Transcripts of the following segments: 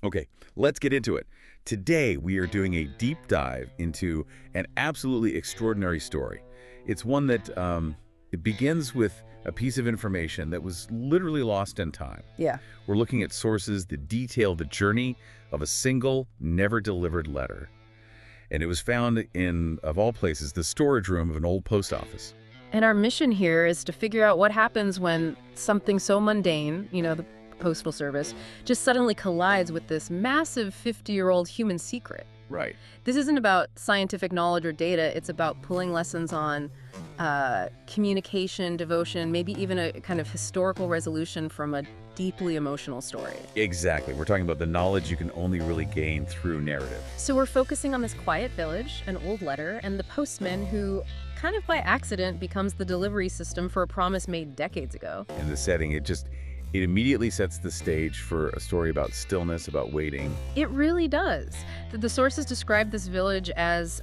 Okay, let's get into it. Today, we are doing a deep dive into an absolutely extraordinary story. It's one that it begins with a piece of information that was literally lost in time. Yeah. We're looking at sources that detail the journey of a single, never-delivered letter. And it was found in, of all places, the storage room of an old post office. And our mission here is to figure out what happens when something so mundane, the postal service, just suddenly collides with this massive 50-year-old human secret. Right. This isn't about scientific knowledge or data. It's about pulling lessons on communication, devotion, maybe even a kind of historical resolution from a deeply emotional story. Exactly. We're talking about the knowledge you can only really gain through narrative. So we're focusing on this quiet village, an old letter, and the postman who, kind of by accident, becomes the delivery system for a promise made decades ago. In the setting, it immediately sets the stage for a story about stillness, about waiting. It really does. The sources describe this village as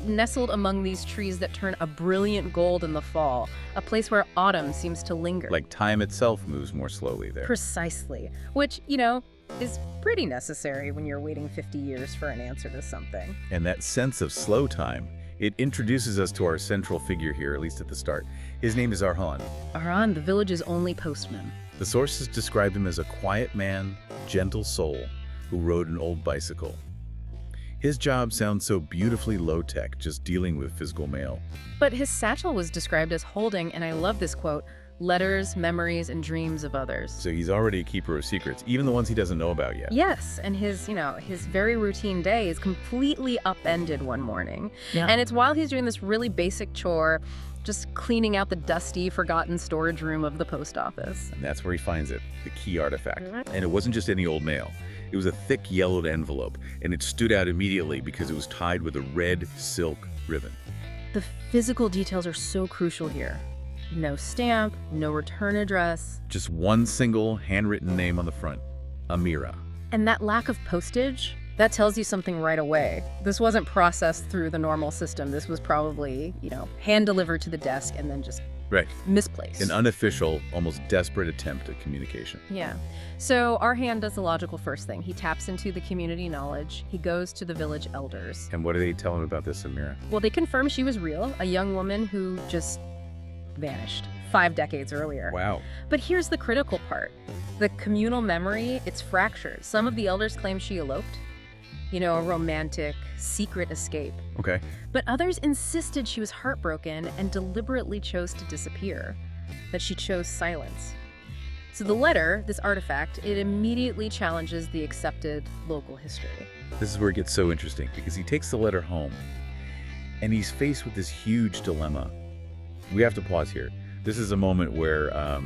nestled among these trees that turn a brilliant gold in the fall, a place where autumn seems to linger. Like time itself moves more slowly there. Precisely. Which, is pretty necessary when you're waiting 50 years for an answer to something. And that sense of slow time, it introduces us to our central figure here, at least at the start. His name is Arhaan. Arhaan, the village's only postman. The sources describe him as a quiet man, gentle soul, who rode an old bicycle. His job sounds so beautifully low-tech, just dealing with physical mail. But his satchel was described as holding, and I love this quote, letters, memories, and dreams of others. So he's already a keeper of secrets, even the ones he doesn't know about yet. Yes, and his very routine day is completely upended one morning. Yeah. And it's while he's doing this really basic chore, just cleaning out the dusty, forgotten storage room of the post office. And that's where he finds it, the key artifact. And it wasn't just any old mail. It was a thick yellowed envelope, and it stood out immediately because it was tied with a red silk ribbon. The physical details are so crucial here. No stamp, no return address. Just one single handwritten name on the front, Amira. And that lack of postage, that tells you something right away. This wasn't processed through the normal system. This was probably, hand-delivered to the desk and then just misplaced. An unofficial, almost desperate attempt at communication. Yeah. So Arhaan does the logical first thing. He taps into the community knowledge. He goes to the village elders. And what do they tell him about this Amira? Well, they confirm she was real, a young woman who just vanished 5 decades earlier. Wow. But here's the critical part. The communal memory, it's fractured. Some of the elders claim she eloped, a romantic, secret escape. Okay. But others insisted she was heartbroken and deliberately chose to disappear, that she chose silence. So the letter, this artifact, it immediately challenges the accepted local history. This is where it gets so interesting, because he takes the letter home, and he's faced with this huge dilemma. We have to pause here. This is a moment where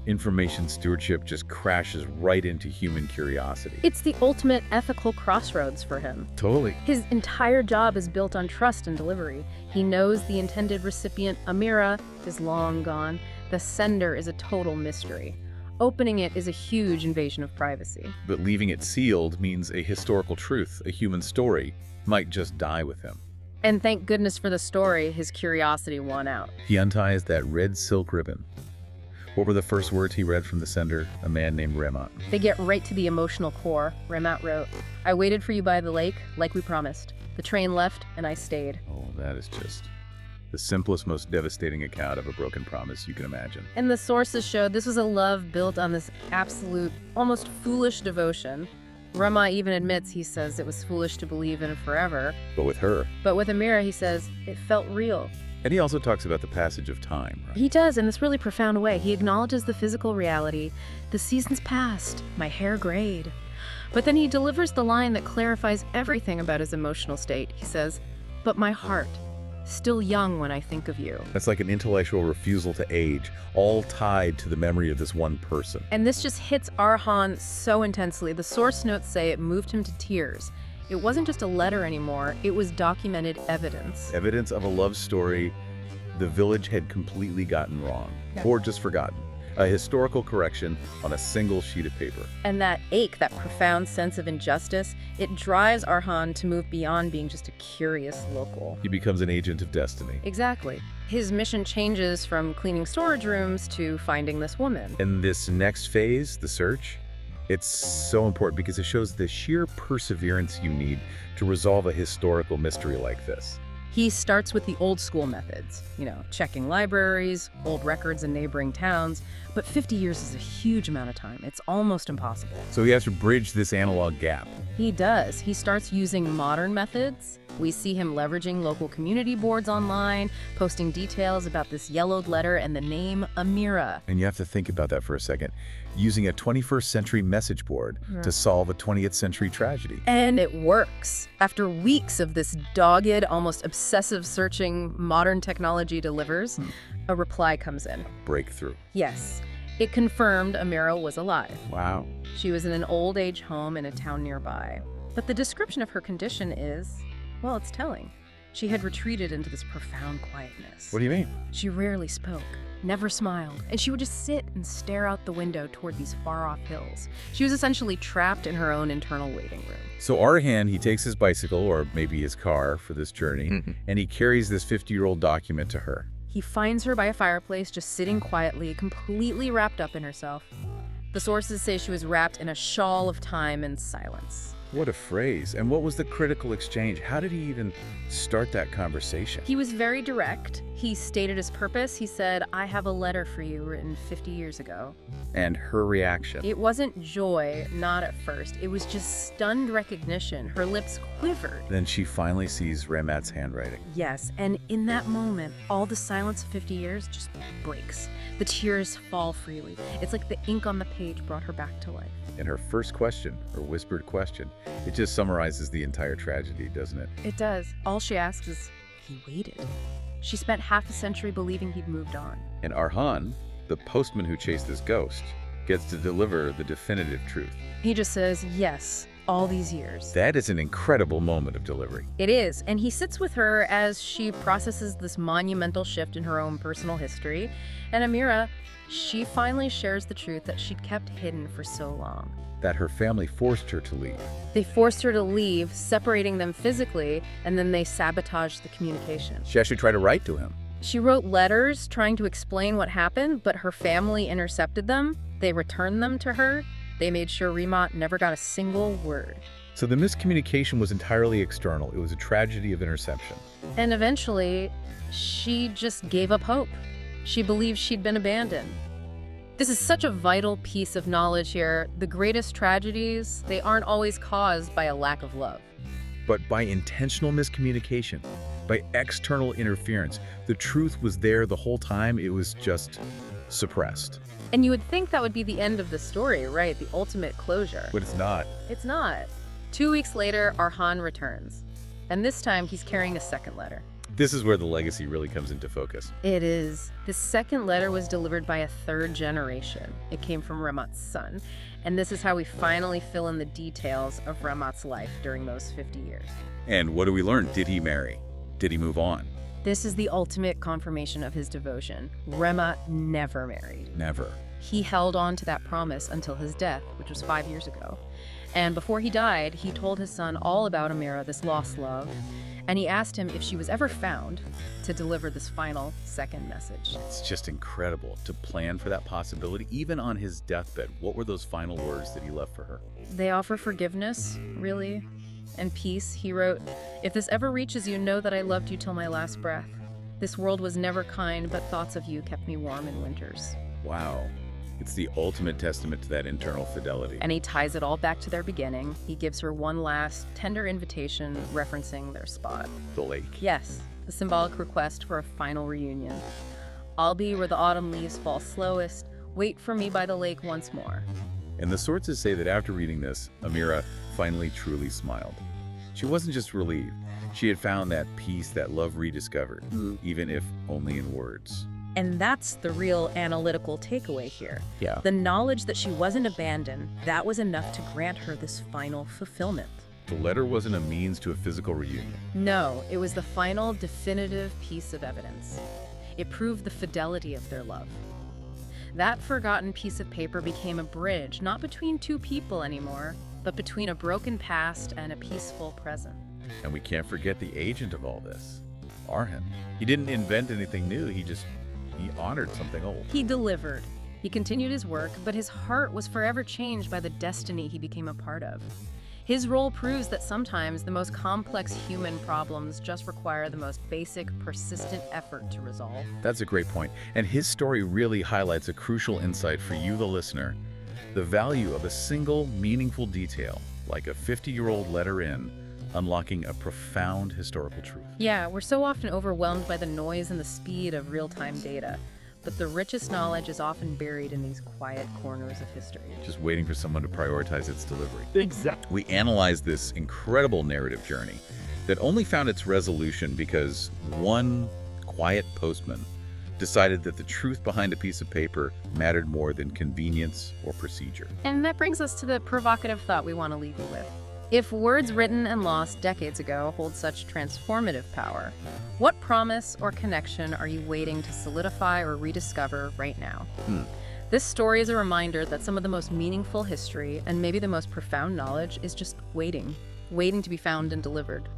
information stewardship just crashes right into human curiosity. It's the ultimate ethical crossroads for him. Totally. His entire job is built on trust and delivery. He knows the intended recipient, Amira, is long gone. The sender is a total mystery. Opening it is a huge invasion of privacy. But leaving it sealed means a historical truth, a human story, might just die with him. And thank goodness for the story, his curiosity won out. He unties that red silk ribbon. What were the first words he read from the sender? A man named Remat. They get right to the emotional core. Remat wrote, "I waited for you by the lake, like we promised. The train left, and I stayed." Oh, that is just the simplest, most devastating account of a broken promise you can imagine. And the sources showed this was a love built on this absolute, almost foolish devotion. Rama even admits, he says, it was foolish to believe in forever. But with her. But with Amira, he says, it felt real. And he also talks about the passage of time, right? He does, in this really profound way. He acknowledges the physical reality. The seasons passed, my hair grayed. But then he delivers the line that clarifies everything about his emotional state. He says, but my heart, still young when I think of you. That's like an intellectual refusal to age, all tied to the memory of this one person. And this just hits Arhaan so intensely. The source notes say it moved him to tears. It wasn't just a letter anymore, it was documented evidence. Evidence of a love story the village had completely gotten wrong, or just forgotten. A historical correction on a single sheet of paper. And that ache, that profound sense of injustice, it drives Arhaan to move beyond being just a curious local. He becomes an agent of destiny. Exactly. His mission changes from cleaning storage rooms to finding this woman. And this next phase, the search, It's so important because it shows the sheer perseverance you need to resolve a historical mystery like this. He starts with the old school methods, checking libraries, old records in neighboring towns, but 50 years is a huge amount of time. It's almost impossible. So he has to bridge this analog gap. He does. He starts using modern methods. We see him leveraging local community boards online, posting details about this yellowed letter and the name Amira. And you have to think about that for a second. Using a 21st century message board to solve a 20th century tragedy. And it works. After weeks of this dogged, almost obsessive searching, modern technology delivers, a reply comes in. Breakthrough. Yes. It confirmed Amira was alive. Wow. She was in an old age home in a town nearby. But the description of her condition is, well, it's telling. She had retreated into this profound quietness. What do you mean? She rarely spoke, never smiled, and she would just sit and stare out the window toward these far-off hills. She was essentially trapped in her own internal waiting room. So Arhaan, he takes his bicycle, or maybe his car, for this journey, and he carries this 50-year-old document to her. He finds her by a fireplace, just sitting quietly, completely wrapped up in herself. The sources say she was wrapped in a shawl of time and silence. What a phrase. And what was the critical exchange? How did he even start that conversation? He was very direct. He stated his purpose. He said, "I have a letter for you written 50 years ago." And her reaction? It wasn't joy, not at first. It was just stunned recognition. Her lips quivered. Then she finally sees Ramat's handwriting. Yes, and in that moment, all the silence of 50 years just breaks. The tears fall freely. It's like the ink on the page brought her back to life. And her first question, her whispered question, it just summarizes the entire tragedy, doesn't it? It does. All she asks is, he waited. She spent half a century believing he'd moved on. And Arhaan, the postman who chased this ghost, gets to deliver the definitive truth. He just says, yes, all these years. That is an incredible moment of delivery. It is, and he sits with her as she processes this monumental shift in her own personal history. And Amira, she finally shares the truth that she'd kept hidden for so long. That her family forced her to leave. They forced her to leave, separating them physically, and then they sabotaged the communication. She actually tried to write to him. She wrote letters trying to explain what happened, but her family intercepted them. They returned them to her. They made sure Ramat never got a single word. So the miscommunication was entirely external. It was a tragedy of interception. And eventually, she just gave up hope. She believed she'd been abandoned. This is such a vital piece of knowledge here. The greatest tragedies, they aren't always caused by a lack of love. But by intentional miscommunication, by external interference, the truth was there the whole time. It was just suppressed. And you would think that would be the end of the story, right? The ultimate closure. But it's not. It's not. 2 weeks later, Arhaan returns. And this time, he's carrying a second letter. This is where the legacy really comes into focus. It is. The second letter was delivered by a third generation. It came from Ramat's son. And this is how we finally fill in the details of Ramat's life during those 50 years. And what do we learn? Did he marry? Did he move on? This is the ultimate confirmation of his devotion. Ramat never married. Never. He held on to that promise until his death, which was 5 years ago. And before he died, he told his son all about Amira, this lost love, and he asked him if she was ever found to deliver this final second message. It's just incredible to plan for that possibility, even on his deathbed. What were those final words that he left for her? They offer forgiveness, really, and peace. He wrote, "If this ever reaches you, know that I loved you till my last breath. This world was never kind, but thoughts of you kept me warm in winters." Wow. It's the ultimate testament to that internal fidelity. And he ties it all back to their beginning. He gives her one last tender invitation referencing their spot. The lake. Yes, the symbolic request for a final reunion. "I'll be where the autumn leaves fall slowest. Wait for me by the lake once more." And the sources say that after reading this, Amira finally truly smiled. She wasn't just relieved. She had found that peace, that love rediscovered, even if only in words. And that's the real analytical takeaway here. Yeah. The knowledge that she wasn't abandoned, that was enough to grant her this final fulfillment. The letter wasn't a means to a physical reunion. No, it was the final definitive piece of evidence. It proved the fidelity of their love. That forgotten piece of paper became a bridge, not between two people anymore, but between a broken past and a peaceful present. And we can't forget the agent of all this, Arhaan. He didn't invent anything new, he honored something old. He delivered. He continued his work, but his heart was forever changed by the destiny he became a part of. His role proves that sometimes the most complex human problems just require the most basic, persistent effort to resolve. That's a great point. And his story really highlights a crucial insight for you, the listener. The value of a single, meaningful detail, like a 50-year-old letter in, unlocking a profound historical truth. Yeah, we're so often overwhelmed by the noise and the speed of real-time data, but the richest knowledge is often buried in these quiet corners of history. Just waiting for someone to prioritize its delivery. Exactly. We analyzed this incredible narrative journey that only found its resolution because one quiet postman decided that the truth behind a piece of paper mattered more than convenience or procedure. And that brings us to the provocative thought we want to leave you with. If words written and lost decades ago hold such transformative power, what promise or connection are you waiting to solidify or rediscover right now? This story is a reminder that some of the most meaningful history and maybe the most profound knowledge is just waiting to be found and delivered.